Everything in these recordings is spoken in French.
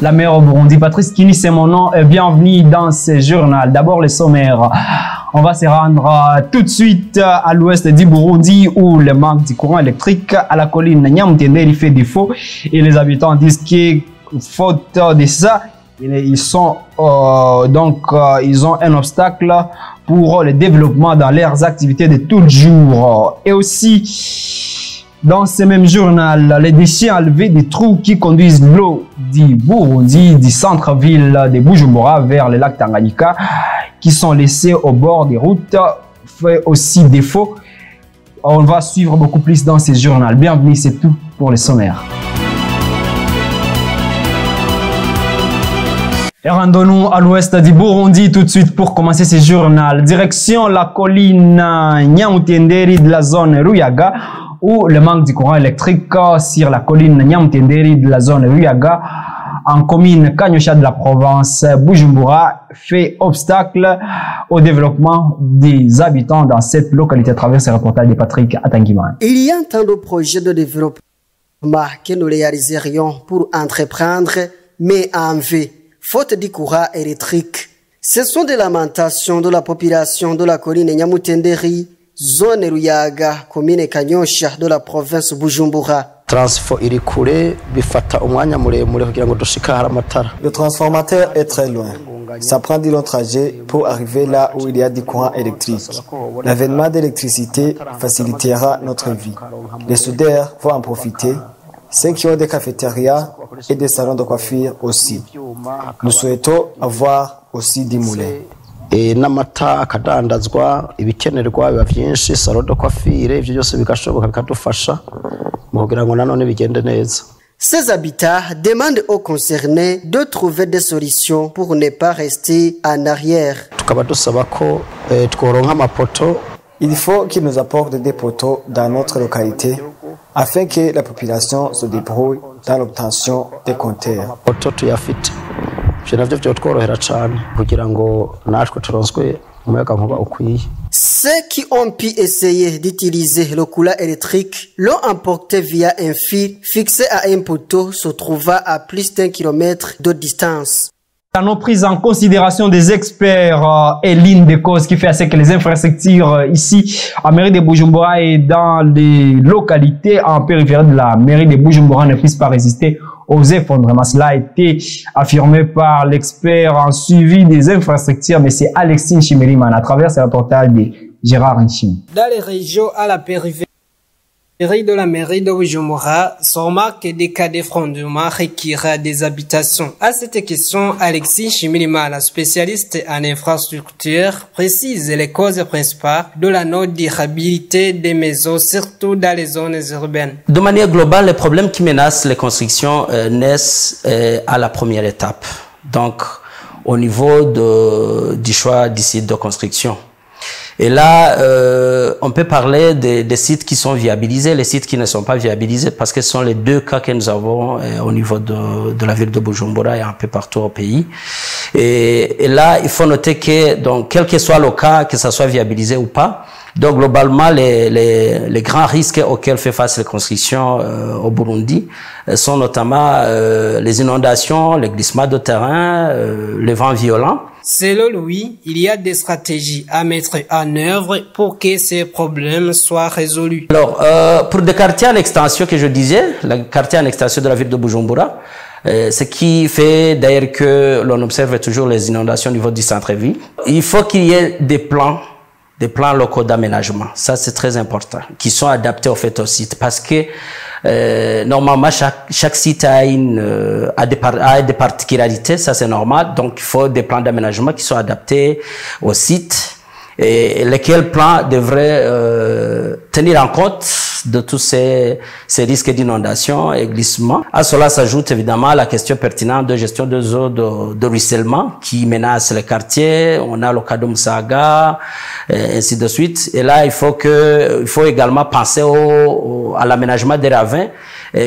la mer au Burundi. Patrice Kini, c'est mon nom. Bienvenue dans ce journal. D'abord, les sommaires. On va se rendre tout de suite à l'ouest du Burundi où le manque du courant électrique à la colline Nyamutenderi fait défaut et les habitants disent que faute de ça, ils ont un obstacle pour le développement dans leurs activités de tous les jours. Et aussi, dans ce même journal, les déchets enlevés des trous qui conduisent l'eau du Burundi, du centre-ville de Bujumbura vers le lac Tanganyika, qui sont laissés au bord des routes, fait aussi défaut. On va suivre beaucoup plus dans ce journal. Bienvenue, c'est tout pour les sommaires. Et rendons-nous à l'ouest du Burundi tout de suite pour commencer ce journal. Direction la colline Nyamutenderi de la zone Ruyaga, où le manque du courant électrique sur la colline Nyamutenderi de la zone Ruyaga, en commune Kanyosha de la province Bujumbura, fait obstacle au développement des habitants dans cette localité à travers ce reportage de Patrick Atangiman. Il y a tant de projets de développement que nous réaliserions pour entreprendre, mais en vain, faute du courant électrique. Ce sont des lamentations de la population de la colline Nyamutenderi, zone Ruyaga, commune Kanyosha de la province Bujumbura. Le transformateur est très loin. Ça prend du long trajet pour arriver là où il y a du courant électrique. L'avènement d'électricité facilitera notre vie. Les soudeurs vont en profiter. Ceux qui ont des cafétérias et des salons de coiffure aussi. Nous souhaitons avoir aussi des moulins. N'amata akadandazwa ibikenerwa biba byinshi salo de coiffure ivyo byose bigashoboka bikadufasha mu kugira ngo nanone bigende neza. Ces habitants demandent aux concernés de trouver des solutions pour ne pas rester en arrière. Tukaba dusaba ko tworonka amapoto. Il faut qu'ils nous apportent des poteaux dans notre localité afin que la population se débrouille dans l'obtention des compteurs. Poto tuyafite. Ceux qui ont pu essayer d'utiliser le courant électrique l'ont emporté via un fil fixé à un poteau se trouvant à plus d'1 kilomètre de distance. La non prise en considération des experts est l'une des causes qui fait à ce que les infrastructures ici à mairie de Bujumbura et dans les localités en périphérie de la mairie de Bujumbura ne puissent pas résister aux effondrements. Cela a été affirmé par l'expert en suivi des infrastructures, M. Alexis Chimeriman, à travers ce reportage de Gérard Nchim. Dans les régions à la périphérie de la mairie de Bujumbura, se remarque des cas d'effondrement requérant des habitations. À cette question, Alexis Chimeriman, spécialiste en infrastructure, précise les causes principales de la non-durabilité des maisons, surtout dans les zones urbaines. De manière globale, les problèmes qui menacent les constructions naissent à la première étape. Donc, au niveau du choix du site de construction. Et là, on peut parler des sites qui sont viabilisés, les sites qui ne sont pas viabilisés, parce que ce sont les deux cas que nous avons au niveau de la ville de Bujumbura et un peu partout au pays. Et là, il faut noter que, donc, quel que soit le cas, que ça soit viabilisé ou pas, donc globalement, les grands risques auxquels fait face les constructions au Burundi sont notamment les inondations, les glissements de terrain, les vents violents. Selon lui, il y a des stratégies à mettre en œuvre pour que ces problèmes soient résolus. Alors, pour des quartiers en extension que je disais, le quartier en extension de la ville de Bujumbura, ce qui fait d'ailleurs que l'on observe toujours les inondations au niveau du centre-ville. Il faut qu'il y ait des plans locaux d'aménagement. Ça, c'est très important, qui sont adaptés au fait au site, parce que normalement chaque site a des particularités, ça c'est normal. Donc il faut des plans d'aménagement qui sont adaptés au site et lesquels plans devraient tenir en compte de tous ces risques d'inondation et glissement. À cela s'ajoute évidemment la question pertinente de gestion des eaux de ruissellement qui menacent les quartiers. On a le cas de Musaga, et ainsi de suite. Et là, il faut également penser à l'aménagement des ravins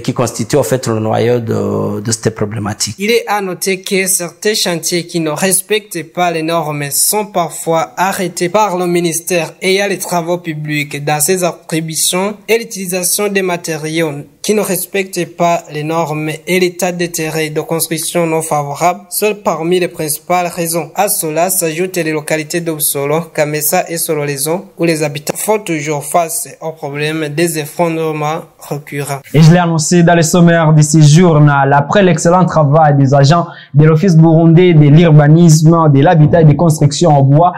qui constitue en fait le noyau de cette problématique. Il est à noter que certains chantiers qui ne respectent pas les normes sont parfois arrêtés par le ministère ayant les travaux publics. Dans ces distribution et l'utilisation des matériaux qui ne respectent pas les normes et l'état des terrains de construction non favorables sont parmi les principales raisons. À cela s'ajoutent les localités d'Obsolo, Kamessa et Sololezo où les habitants font toujours face au problème des effondrements récurrents. Et je l'ai annoncé dans le sommaire de ce journal. Après l'excellent travail des agents de l'Office burundais de l'urbanisme, de l'habitat et des constructions en bois,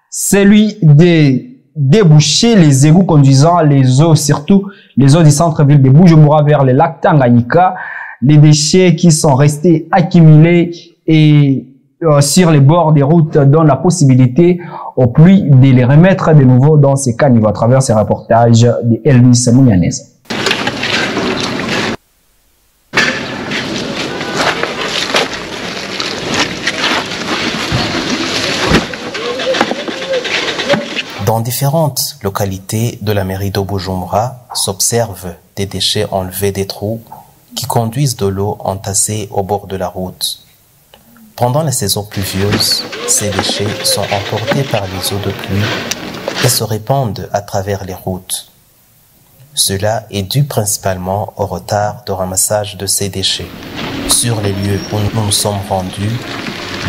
celui de déboucher les égouts conduisant les eaux, surtout les eaux du centre-ville de Bujumbura vers le lac Tanganyika, les déchets qui sont restés accumulés et sur les bords des routes donnent la possibilité aux pluies de les remettre de nouveau dans ces caniveaux à travers ces reportages de Elvis Mounianez. Dans différentes localités de la mairie de Bujumbura s'observent des déchets enlevés des trous qui conduisent de l'eau entassée au bord de la route. Pendant la saison pluvieuse, ces déchets sont emportés par les eaux de pluie et se répandent à travers les routes. Cela est dû principalement au retard de ramassage de ces déchets. Sur les lieux où nous nous sommes rendus,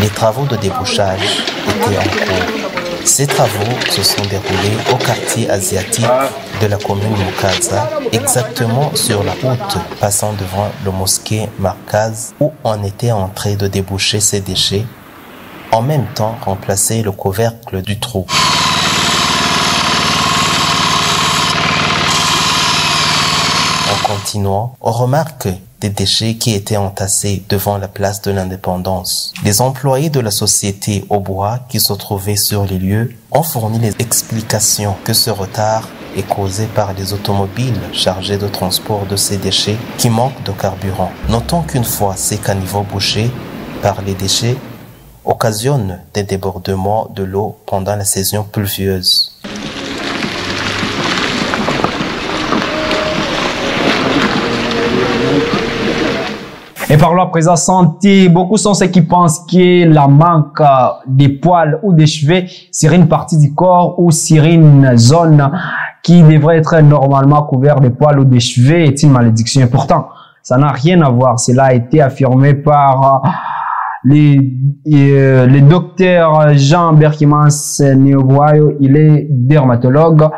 les travaux de débouchage étaient en cours. Ces travaux se sont déroulés au quartier asiatique de la commune Mukaza, exactement sur la route passant devant le mosquée Markaz, où on était en train de déboucher ces déchets, en même temps remplacer le couvercle du trou. En continuant, on remarque des déchets qui étaient entassés devant la place de l'Indépendance. Les employés de la société au bois qui se trouvaient sur les lieux ont fourni les explications que ce retard est causé par les automobiles chargées de transport de ces déchets qui manquent de carburant. Notons qu'une fois ces caniveaux bouchés par les déchets, occasionnent des débordements de l'eau pendant la saison pluvieuse. Et parlons à présent santé. Beaucoup sont ceux qui pensent que la manque des poils ou des cheveux sur une partie du corps ou sur une zone qui devrait être normalement couverte de poils ou des cheveux est une malédiction. Et pourtant, ça n'a rien à voir. Cela a été affirmé par le docteur Jean Berkimans Neoboayo. Il est dermatologue.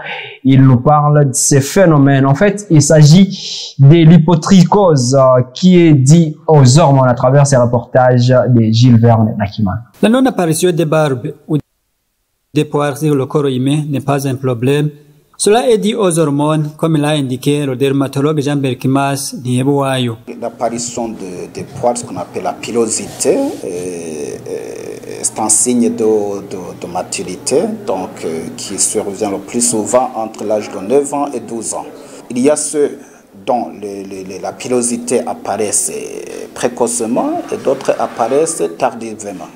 Il nous parle de ces phénomènes. En fait, il s'agit de l'hypotrichose qui est due aux hormones à travers ces reportages de Gilles Verne Nakiman. La non-apparition des barbes ou des poils sur le corps humain n'est pas un problème. Cela est dû aux hormones, comme l'a indiqué le dermatologue Jean Berkimans Neoboayo. L'apparition des poils, ce qu'on appelle la pilosité, c'est un signe de maturité, donc qui survient le plus souvent entre l'âge de 9 ans et 12 ans. Il y a ceux dont la pilosité apparaît précocement et d'autres apparaissent tardivement.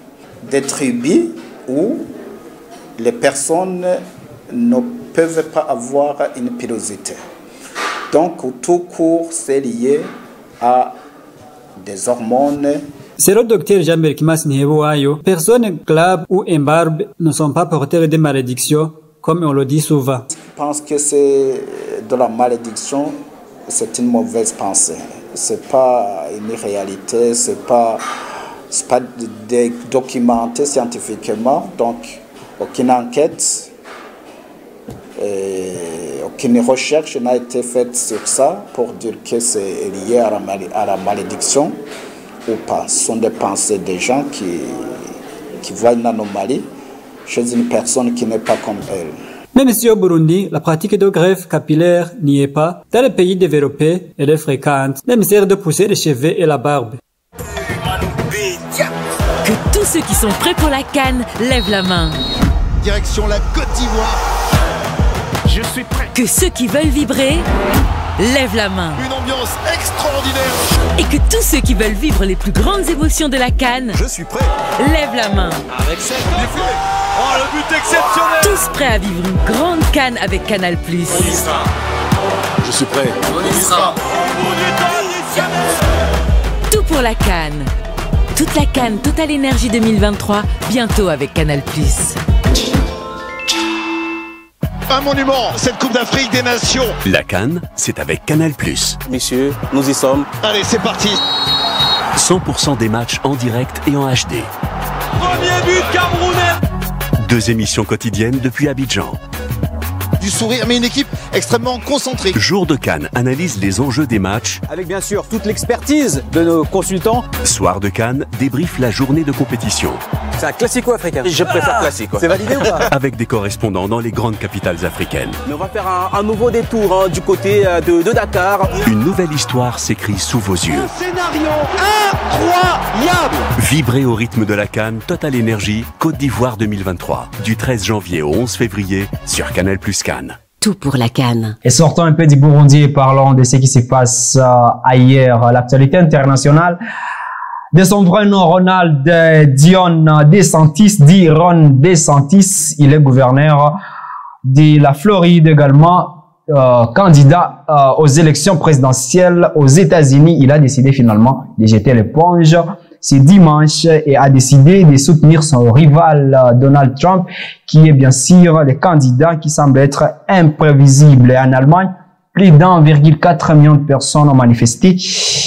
Des tribus où les personnes ne peuvent pas avoir une pilosité. Donc, tout court, c'est lié à des hormones. C'est le docteur Jean Berkimans Neoboayo. Personnes glabres ou imbarbes ne sont pas porteurs de malédiction, comme on le dit souvent. Je pense que c'est de la malédiction, c'est une mauvaise pensée. C'est pas une réalité, c'est pas documenté scientifiquement, donc aucune enquête. Aucune recherche n'a été faite sur ça pour dire que c'est lié à la malédiction ou pas. Ce sont des pensées des gens qui voient une anomalie chez une personne qui n'est pas comme elle. Même si au Burundi, la pratique de greffe capillaire n'y est pas, dans les pays développés, elle est fréquente, même sert de pousser les cheveux et la barbe. Que tous ceux qui sont prêts pour la CAN lèvent la main. Direction la Côte d'Ivoire. Je suis prêt. Que ceux qui veulent vibrer lèvent la main. Une ambiance extraordinaire. Et que tous ceux qui veulent vivre les plus grandes émotions de la CAN, je suis prêt. Lèvent la main. Avec cette défilé. Oh, le but exceptionnel. Tous prêts à vivre une grande CAN avec Canal+. On y sera. Je suis prêt. On y sera. Tout pour la CAN. Toute la CAN Total Énergie 2023, bientôt avec Canal+. un monument, cette Coupe d'Afrique des Nations. La CAN, c'est avec Canal+. Messieurs, nous y sommes. Allez, c'est parti. 100% des matchs en direct et en HD. Premier but camerounais. 2 émissions quotidiennes depuis Abidjan. Du sourire, mais une équipe extrêmement concentrée. Jour de CAN analyse les enjeux des matchs. Avec bien sûr toute l'expertise de nos consultants. Soir de CAN débriefe la journée de compétition. C'est un classico-africain. Je préfère classico. C'est validé ou pas? Avec des correspondants dans les grandes capitales africaines. Mais on va faire un nouveau détour du côté de Dakar. Une nouvelle histoire s'écrit sous vos yeux. Un scénario incroyable. Vibrez au rythme de la CAN Total Énergie Côte d'Ivoire 2023. Du 13 janvier au 11 février sur Canal+ CAN. Tout pour la CAN. Et sortons un peu du Burundi et parlons de ce qui se passe ailleurs. L'actualité internationale. De son vrai nom, Ronald Dion DeSantis, dit Ron DeSantis, il est gouverneur de la Floride également, candidat aux élections présidentielles aux États-Unis. Il a décidé finalement de jeter l'éponge ce dimanche et a décidé de soutenir son rival Donald Trump, qui est bien sûr le candidat qui semble être imprévisible. Et en Allemagne, plus d'1,4 million de personnes ont manifesté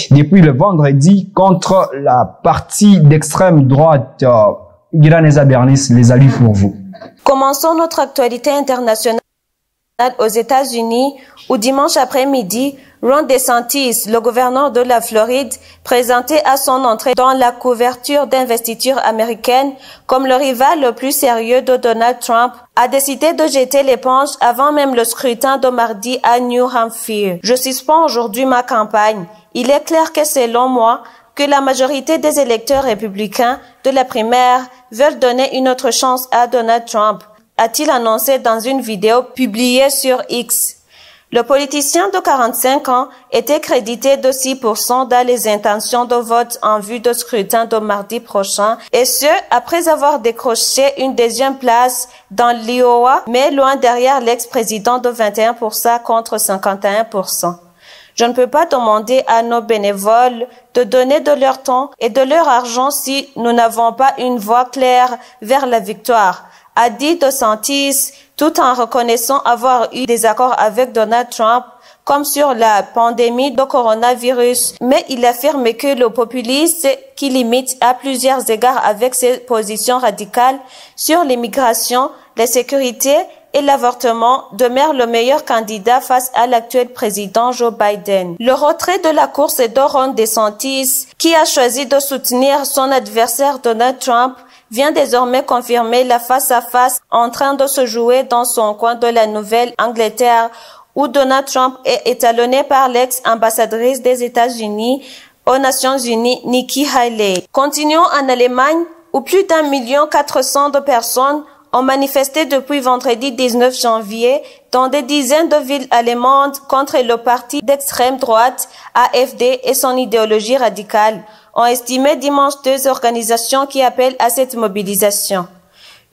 depuis le vendredi contre la partie d'extrême droite. Iranesa Bernis les a lus pour vous. Commençons notre actualité internationale aux États-Unis, où dimanche après-midi, Ron DeSantis, le gouverneur de la Floride, présenté à son entrée dans la couverture d'investiture américaine comme le rival le plus sérieux de Donald Trump, a décidé de jeter l'éponge avant même le scrutin de mardi à New Hampshire. Je suspends aujourd'hui ma campagne. Il est clair que selon moi, que la majorité des électeurs républicains de la primaire veulent donner une autre chance à Donald Trump, a-t-il annoncé dans une vidéo publiée sur X. Le politicien de 45 ans était crédité de 6% dans les intentions de vote en vue de scrutin de mardi prochain, et ce, après avoir décroché une deuxième place dans l'Iowa, mais loin derrière l'ex-président de 21% contre 51%. Je ne peux pas demander à nos bénévoles de donner de leur temps et de leur argent si nous n'avons pas une voie claire vers la victoire, a dit DeSantis, tout en reconnaissant avoir eu des accords avec Donald Trump, comme sur la pandémie de coronavirus. Mais il affirme que le populiste, qui limite à plusieurs égards avec ses positions radicales sur l'immigration, la sécurité et l'avortement, demeure le meilleur candidat face à l'actuel président Joe Biden. Le retrait de la course de Ron DeSantis, qui a choisi de soutenir son adversaire Donald Trump, vient désormais confirmer la face-à-face en train de se jouer dans son coin de la Nouvelle-Angleterre, où Donald Trump est étalonné par l'ex-ambassadrice des États-Unis aux Nations Unies, Nikki Haley. Continuons en Allemagne, où plus d'1,4 million de personnes ont manifesté depuis vendredi 19 janvier dans des dizaines de villes allemandes contre le parti d'extrême droite AfD et son idéologie radicale, ont estimé dimanche 2 organisations qui appellent à cette mobilisation.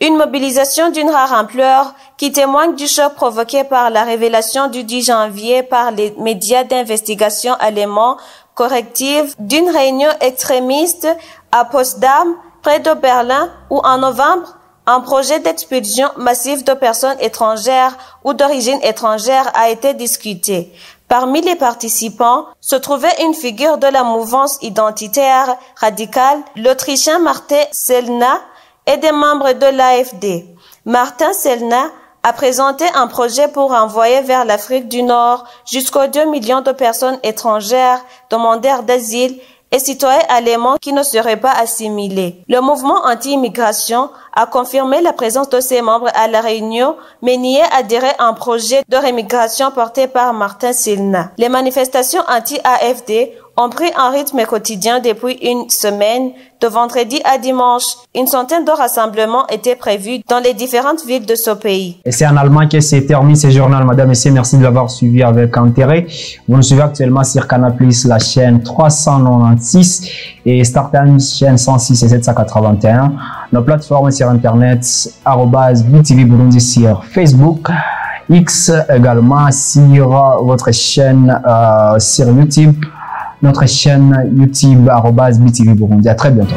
Une mobilisation d'une rare ampleur qui témoigne du choc provoqué par la révélation du 10 janvier par les médias d'investigation allemands corrective d'une réunion extrémiste à Potsdam, près de Berlin, où en novembre, un projet d'expulsion massive de personnes étrangères ou d'origine étrangère a été discuté. Parmi les participants se trouvait une figure de la mouvance identitaire radicale, l'Autrichien Martin Sellner, et des membres de l'AfD. Martin Sellner a présenté un projet pour envoyer vers l'Afrique du Nord jusqu'aux 2 millions de personnes étrangères, demandeurs d'asile et citoyens allemands qui ne seraient pas assimilés. Le mouvement anti-immigration a confirmé la présence de ses membres à la réunion, mais niait adhérer à un projet de rémigration porté par Martin Sellner. Les manifestations anti-AfD ont pris un rythme quotidien depuis une semaine, de vendredi à dimanche. Une centaine de rassemblements étaient prévus dans les différentes villes de ce pays. Et c'est en Allemagne que s'est terminé ce journal, madame, messieurs. Merci de l'avoir suivi avec intérêt. Vous nous suivez actuellement sur Canal+, la chaîne 396 et Star Times, chaîne 106 et 781. Nos plateformes sur Internet, @BTV Burundi sur Facebook, X également sur votre chaîne sur YouTube. Notre chaîne YouTube @BTV Burundi. À très bientôt.